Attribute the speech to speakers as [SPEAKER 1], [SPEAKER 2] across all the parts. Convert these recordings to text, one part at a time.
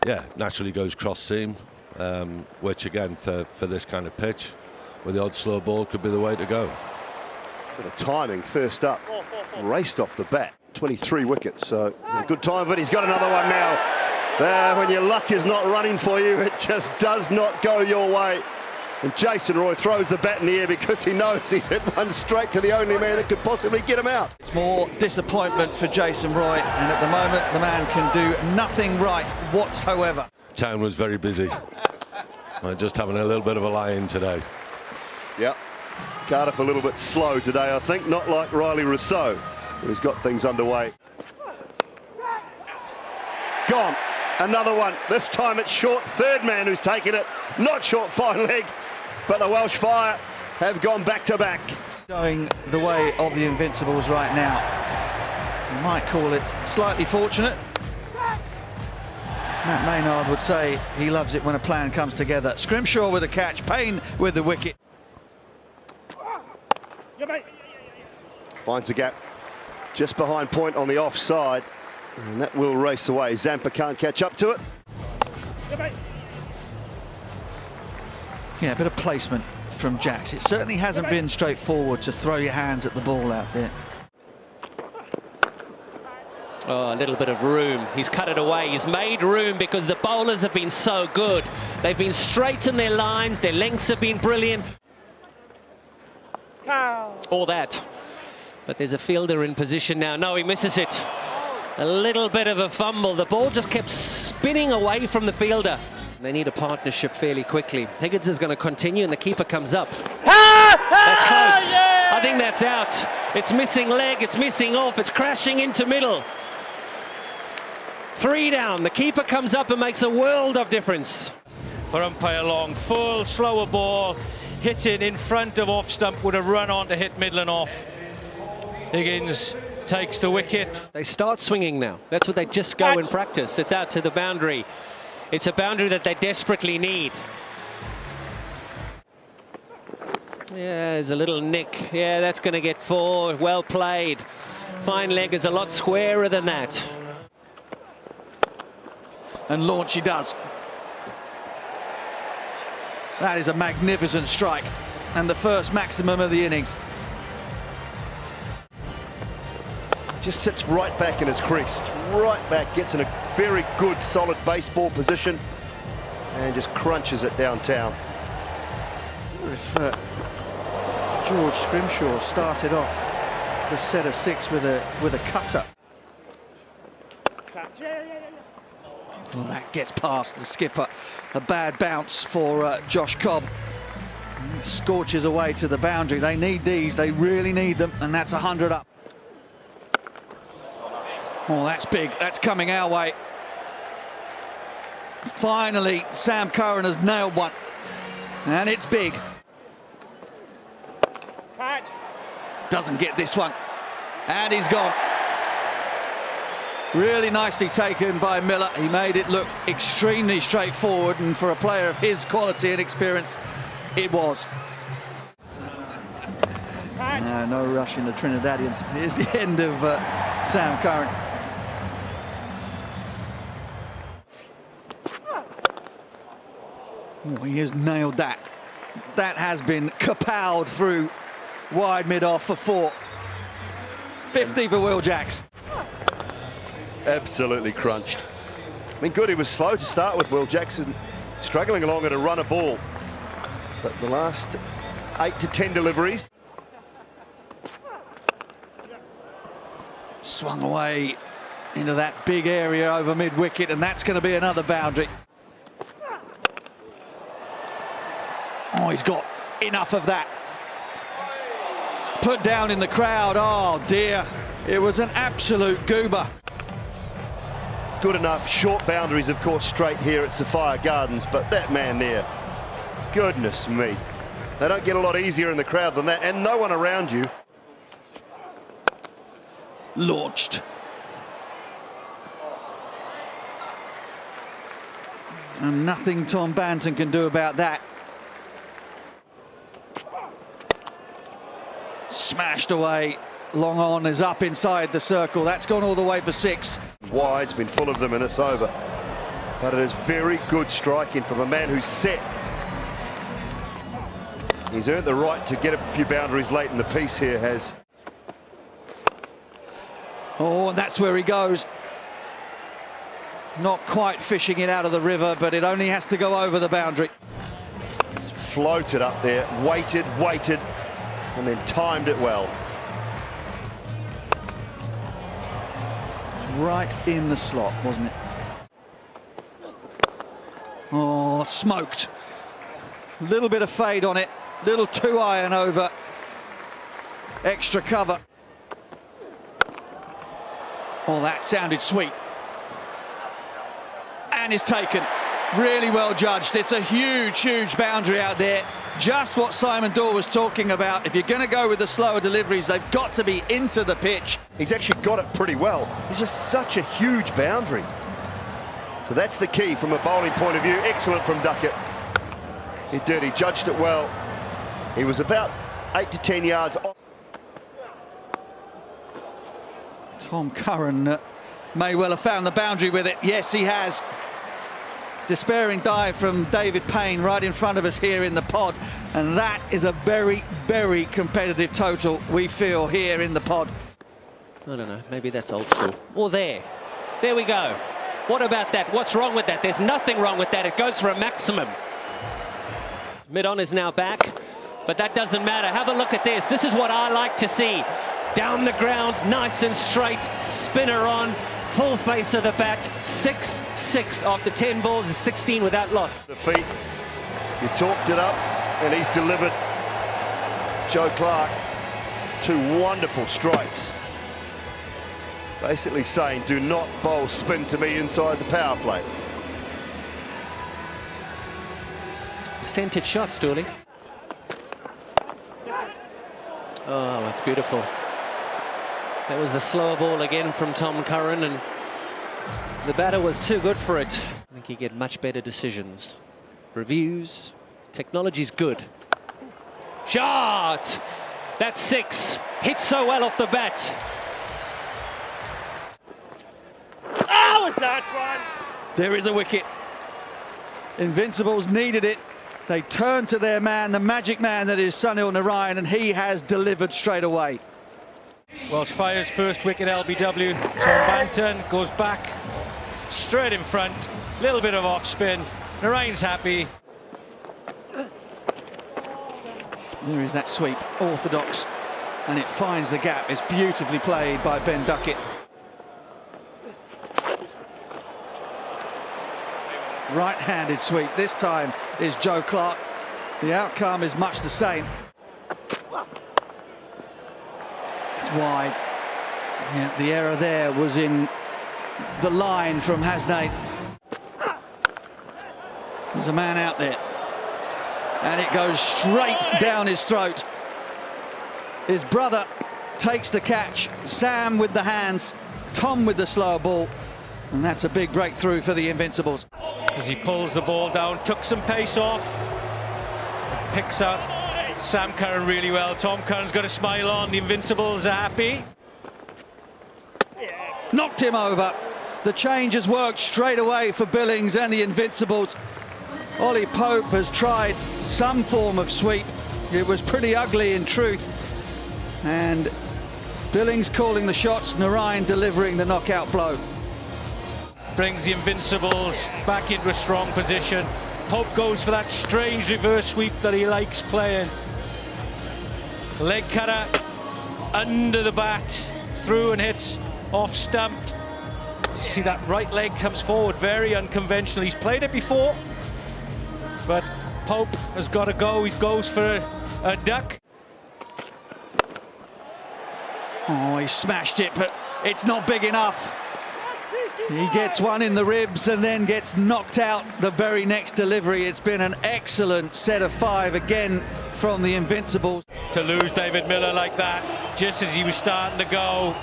[SPEAKER 1] Yeah, naturally goes cross seam, which again for this kind of pitch with the odd slow ball could be the way to go.
[SPEAKER 2] Bit of timing first up, raced off the bat. 23 wickets, so a good time of it. He's got another one now. There, when your luck is not running for you, it just does not go your way. And Jason Roy throws the bat in the air because he knows he's hit one straight to the only man that could possibly get him out.
[SPEAKER 3] It's more disappointment for Jason Roy, and at the moment the man can do nothing right whatsoever.
[SPEAKER 1] Town was very busy. Just having a little bit of a lie-in today.
[SPEAKER 2] Yep. Cardif a little bit slow today, I think, not like Riley Rousseau, who's got things underway. Gone. Another one. This time it's short. Third man who's taken it. Not short fine leg, but the Welsh Fire have gone back to back.
[SPEAKER 3] Going the way of the Invincibles right now. You might call it slightly fortunate. Matt Maynard would say he loves it when a plan comes together. Scrimshaw with a catch, Payne with the wicket.
[SPEAKER 2] Finds a gap just behind point on the offside, and that will race away. Zampa can't catch up to it.
[SPEAKER 3] Yeah, a bit of placement from Jacks. It certainly hasn't been straightforward to throw your hands at the ball out there.
[SPEAKER 4] Oh, a little bit of room. He's cut it away. He's made room because the bowlers have been so good. They've been straight in their lines. Their lengths have been brilliant. All that. But there's a fielder in position now. No, he misses it. A little bit of a fumble. The ball just kept spinning away from the fielder. They need a partnership fairly quickly. Higgins is going to continue and the keeper comes up. That's close. I think that's out. It's missing leg, it's missing off, it's crashing into middle. 3 down. The keeper comes up and makes a world of difference.
[SPEAKER 5] For umpire Long, full, slower ball, hitting in front of off stump, would have run on to hit middle and off. Higgins takes the wicket.
[SPEAKER 4] They start swinging now. That's what they just go in practice. It's out to the boundary. It's a boundary that they desperately need. Yeah, there's a little nick. Yeah, that's going to get 4. Well played. Fine leg is a lot squarer than that.
[SPEAKER 3] And launch he does. That is a magnificent strike, and the first maximum of the innings.
[SPEAKER 2] Just sits right back in his crease, right back, gets in a very good, solid baseball position, and just crunches it downtown.
[SPEAKER 3] If George Scrimshaw started off the set of 6 with a cutter. Well, that gets past the skipper. A bad bounce for Josh Cobb. Scorches away to the boundary. They need these, they really need them, and that's 100 up. Oh, that's big. That's coming our way. Finally, Sam Curran has nailed one. And it's big. Doesn't get this one. And he's gone. Really nicely taken by Miller. He made it look extremely straightforward, and for a player of his quality and experience, it was. No rush in the Trinidadians. Here's the end of Sam Curran. Oh, he has nailed that. That has been kapowed through wide mid-off for 4. 50 for Will Jacks.
[SPEAKER 2] Absolutely crunched. I mean, good, he was slow to start with, Will Jackson, struggling along at a runner ball. But the last 8 to 10 deliveries.
[SPEAKER 3] Swung away into that big area over mid-wicket, and that's going to be another boundary. Oh, he's got enough of that. Put down in the crowd. Oh, dear. It was an absolute goober.
[SPEAKER 2] Good enough. Short boundaries, of course, straight here at Sapphire Gardens, but that man there, goodness me. They don't get a lot easier in the crowd than that, and no one around you.
[SPEAKER 3] Launched. And nothing Tom Banton can do about that. Smashed away. Long on is up inside the circle. That's gone all the way for 6.
[SPEAKER 2] Wide's been full of them, and it's over. But it is very good striking from a man who's set. He's earned the right to get a few boundaries late in the piece here, has.
[SPEAKER 3] Oh, and that's where he goes. Not quite fishing it out of the river, but it only has to go over the boundary.
[SPEAKER 2] Floated up there, waited, and then timed it well.
[SPEAKER 3] Right in the slot, wasn't it? Oh, smoked. A little bit of fade on it, little 2-iron over. Extra cover. Oh, that sounded sweet. And is taken. Really well judged. It's a huge boundary out there. Just what Simon Dorr was talking about. If you're going to go with the slower deliveries, they've got to be into the pitch.
[SPEAKER 2] He's actually got it pretty well. It's just such a huge boundary. So that's the key from a bowling point of view. Excellent from Duckett. He did. He judged it well. He was about 8 to 10 yards off.
[SPEAKER 3] Tom Curran may well have found the boundary with it. Yes, he has. Despairing dive from David Payne right in front of us here in the pod. And that is a very competitive total, we feel, here in the pod.
[SPEAKER 4] I don't know, maybe that's old school. Or there we go. What about that? What's wrong with that? There's nothing wrong with that. It goes for a maximum. Mid-on is now back, but that doesn't matter. Have a look at this. This is what I like to see. Down the ground, nice and straight, spinner on, full face of the bat, 6-6 after 10 balls and 16 without loss.
[SPEAKER 2] The feet, he talked it up, and he's delivered. Joe Clark, 2 wonderful strikes. Basically saying, do not bowl spin to me inside the power play.
[SPEAKER 4] Percentage shot, Stooling. Oh, that's beautiful. That was the slower ball again from Tom Curran, and the batter was too good for it. I think he get much better decisions. Reviews, technology's good. Shot! That's 6. Hit so well off the bat.
[SPEAKER 6] Oh, was that one?
[SPEAKER 3] There is a wicket. Invincibles needed it. They turned to their man, the magic man that is Sunil Narayan, and he has delivered straight away.
[SPEAKER 5] Welsh fires first wicket LBW. Tom Banton goes back straight in front. Little bit of off spin. Narayan's happy.
[SPEAKER 3] There is that sweep, orthodox, and it finds the gap. It's beautifully played by Ben Duckett. Right-handed sweep. This time is Joe Clark. The outcome is much the same. It's wide. Yeah, the error there was in the line from Hasnain. There's a man out there. And it goes straight down his throat. His brother takes the catch. Sam with the hands. Tom with the slower ball. And that's a big breakthrough for the Invincibles.
[SPEAKER 5] As he pulls the ball down, took some pace off. Picks up Sam Curran really well. Tom Curran's got a smile on. The Invincibles are happy.
[SPEAKER 3] Knocked him over. The change has worked straight away for Billings and the Invincibles. Ollie Pope has tried some form of sweep. It was pretty ugly in truth. And Billings calling the shots, Narayan delivering the knockout blow.
[SPEAKER 5] Brings the Invincibles back into a strong position. Pope goes for that strange reverse sweep that he likes playing. Leg cutter under the bat, through and hits off stump. See that right leg comes forward, very unconventional. He's played it before, but Pope has got to go. He goes for a duck.
[SPEAKER 3] Oh, he smashed it, but it's not big enough. He gets one in the ribs and then gets knocked out the very next delivery. It's been an excellent set of 5 again from the Invincibles.
[SPEAKER 5] To lose David Miller like that, just as he was starting to go.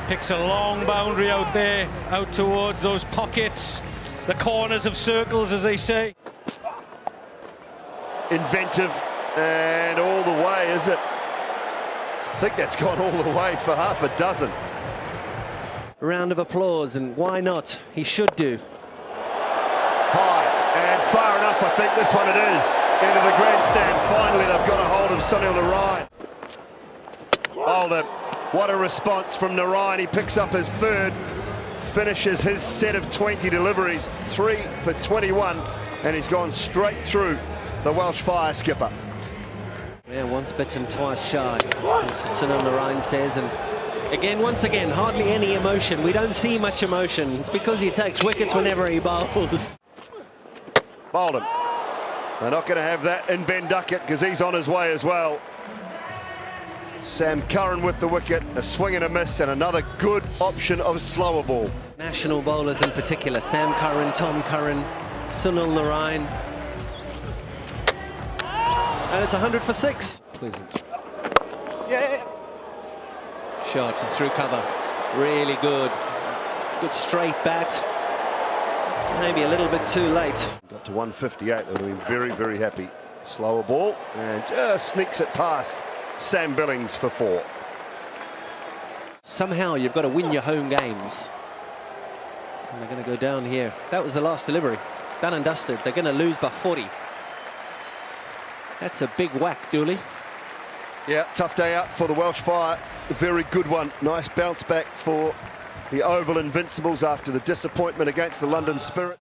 [SPEAKER 5] Picks a long boundary out there, out towards those pockets, the corners of circles, as they say.
[SPEAKER 2] Inventive, and all the way, is it? I think that's gone all the way for half a dozen.
[SPEAKER 4] A round of applause, and why not? He should do.
[SPEAKER 2] Far enough, I think this one it is. Into the grandstand. Finally, they've got a hold of Sunil Narayan. What a response from Narayan. He picks up his third, finishes his set of 20 deliveries, 3 for 21, and he's gone straight through the Welsh fire skipper.
[SPEAKER 4] Yeah, once bitten, twice shy, as Sunil Narayan says, and once again, hardly any emotion. We don't see much emotion. It's because he takes wickets whenever he bowls.
[SPEAKER 2] Bowled him. They're not going to have that in Ben Duckett because he's on his way as well. Sam Curran with the wicket, a swing and a miss, and another good option of slower ball.
[SPEAKER 4] National bowlers in particular, Sam Curran, Tom Curran, Sunil Narayan. And it's 100 for 6.
[SPEAKER 2] Pleasant.
[SPEAKER 4] Shot through cover. Really good. Good straight bat. Maybe a little bit too late.
[SPEAKER 2] Got to 158. They'll be very, very happy. Slower ball and just sneaks it past Sam Billings for 4.
[SPEAKER 4] Somehow you've got to win your home games. And they're going to go down here. That was the last delivery. Done and dusted. They're going to lose by 40. That's a big whack, Dooley.
[SPEAKER 2] Yeah, tough day out for the Welsh Fire. A very good one. Nice bounce back for the Oval Invincibles after the disappointment against the London Spirit.